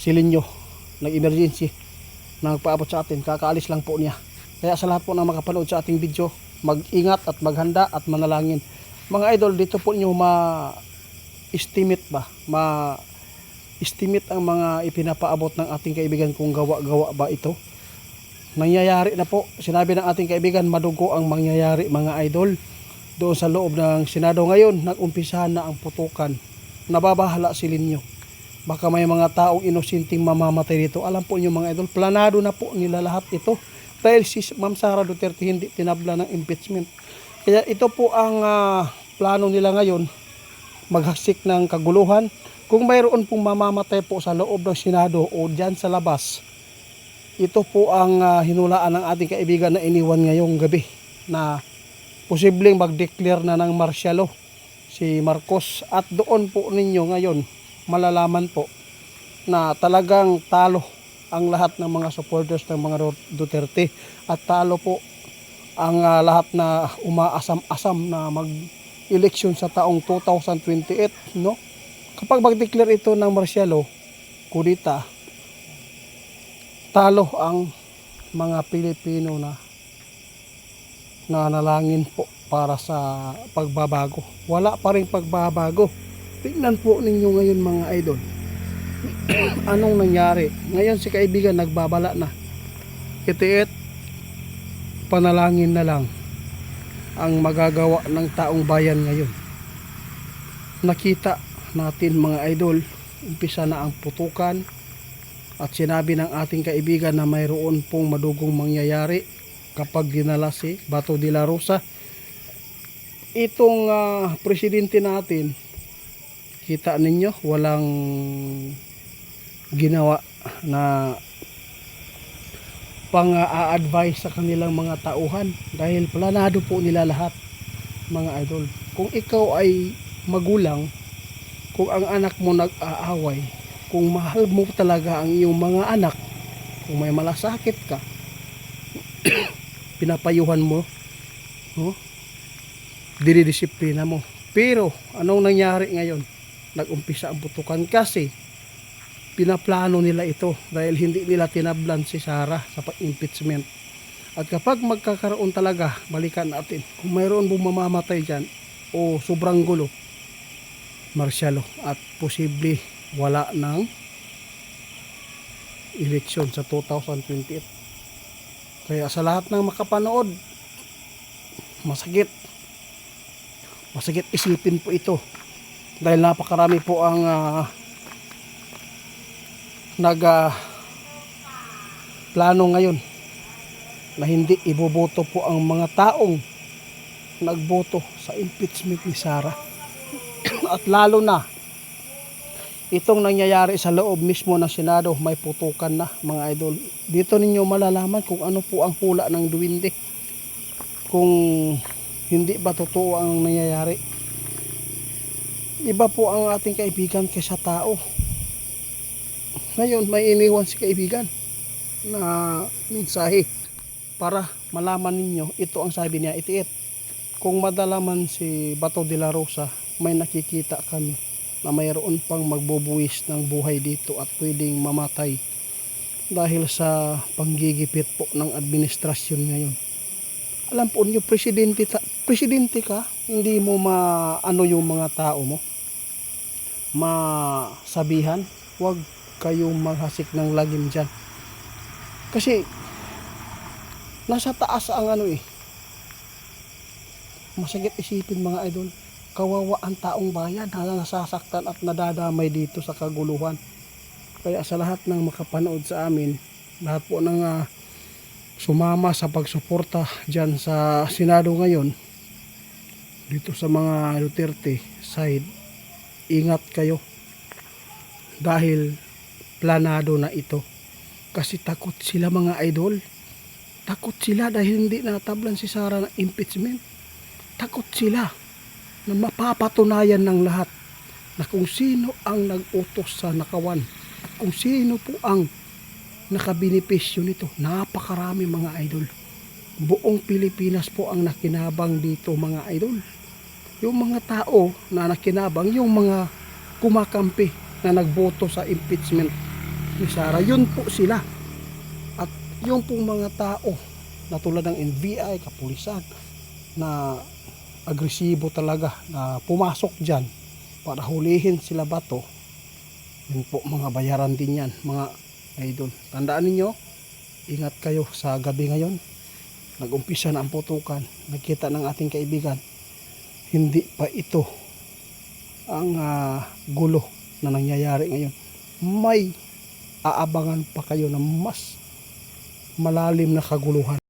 Silinyo, nag-emergency, nagpaabot sa atin, kakaalis lang po niya. Kaya sa lahat po na makapanood sa ating video, mag-ingat at maghanda at manalangin. Mga idol, dito po nyo ma-estimate estimate ang mga ipinapaabot ng ating kaibigan kung gawa-gawa ba ito. Nangyayari na po, sinabi ng ating kaibigan, madugo ang mangyayari mga idol. Doon sa loob ng Senado ngayon, nag-umpisahan na ang putukan. Nababahala Silinyo. Baka may mga taong inosinting mamamatay dito. Alam po nyo mga idol, planado na po nila lahat ito. Dahil si Ma'am Sara Duterte hindi tinabla ng impeachment. Kaya ito po ang plano nila ngayon, maghasik ng kaguluhan. Kung mayroon pong mamamatay po sa loob ng Senado o dyan sa labas, ito po ang hinulaan ng ating kaibigan na iniwan ngayong gabi na posibleng mag-declare na ng martial law si Marcos. At doon po ninyo ngayon malalaman po na talagang talo ang lahat ng mga supporters ng mga Duterte at talo po ang lahat na umaasam-asam na mag-eleksyon sa taong 2028, no? Kapag mag-declare ito ng martial law, kudita, talo ang mga Pilipino na nanalangin po para sa pagbabago. Wala pa rin pagbabago. Tingnan po ninyo ngayon mga idol. Anong nangyari? Ngayon si kaibigan nagbabala na. Kitiit, panalangin na lang ang magagawa ng taong bayan ngayon. Nakita natin mga idol, umpisa na ang putukan at sinabi ng ating kaibigan na mayroon pong madugong mangyayari kapag dinala si Bato de la Rosa. Itong presidente natin, kita ninyo, walang ginawa na pang-a-advise sa kanilang mga tauhan dahil planado po nila lahat mga idol. Kung ikaw ay magulang, kung ang anak mo nag-aaway, kung mahal mo talaga ang iyong mga anak, kung may malasakit ka, pinapayuhan mo, no? Dinidisiplina mo. Pero anong nangyari ngayon? Nag-umpisa ang putukan kasi pinaplano nila ito dahil hindi nila tinablan si Sara sa impeachment. At kapag magkakaroon talaga, balikan natin, kung mayroon bang mamamatay dyan o sobrang gulo, martial law at posible wala ng eleksyon sa 2028. Kaya sa lahat ng makapanood, masakit isipin po ito dahil napakarami po ang plano ngayon na hindi iboboto po ang mga taong nagboto sa impeachment ni Sara. At lalo na itong nangyayari sa loob mismo ng Senado, may putukan na mga idol. Dito ninyo malalaman kung ano po ang hula ng duwinde, kung hindi ba totoo ang nangyayari. Iba po ang ating kaibigan kaysa tao. Ngayon may iniwan si kaibigan na mensahe para malaman ninyo. Ito ang sabi niya, itiit. Kung madalaman si Bato de la Rosa, may nakikita kami na mayroon pang magbubuwis ng buhay dito at pwedeng mamatay dahil sa panggigipit po ng administrasyon ngayon. Alam po niyo, presidente ka, hindi mo maano yung mga tao mo, masabihan, huwag kayong maghasik ng lagim dyan. Kasi nasa taas ang masakit isipin mga idol. Kawawa ang taong bayan na nasasaktan at nadadamay dito sa kaguluhan. Kaya sa lahat ng makapanood sa amin, lahat po ng sumama sa pagsuporta dyan sa Senado ngayon, dito sa mga Duterte side, ingat kayo dahil planado na ito. Kasi takot sila mga idol. Takot sila dahil hindi natablan si Sara ng impeachment. Takot sila na mapapatunayan ng lahat na kung sino ang nag-utos sa nakawan at kung sino po ang nakabenepisyo nito. Napakarami mga idol. Buong Pilipinas po ang nakinabang dito mga idol. Yung mga tao na nakinabang, yung mga kumakampi na nagboto sa impeachment. ni Sarah. Yun po sila. At yung pong mga tao na tulad ng NBI, kapulisan, na agresibo talaga na pumasok dyan para hulihin sila Bato, yun po, mga bayaran din yan mga idol. Tandaan ninyo, ingat kayo sa gabi ngayon. Nag-umpisa na ang putukan, nagkita ng ating kaibigan, hindi pa ito ang gulo na nangyayari ngayon. May aabangan pa kayo na mas malalim na kaguluhan.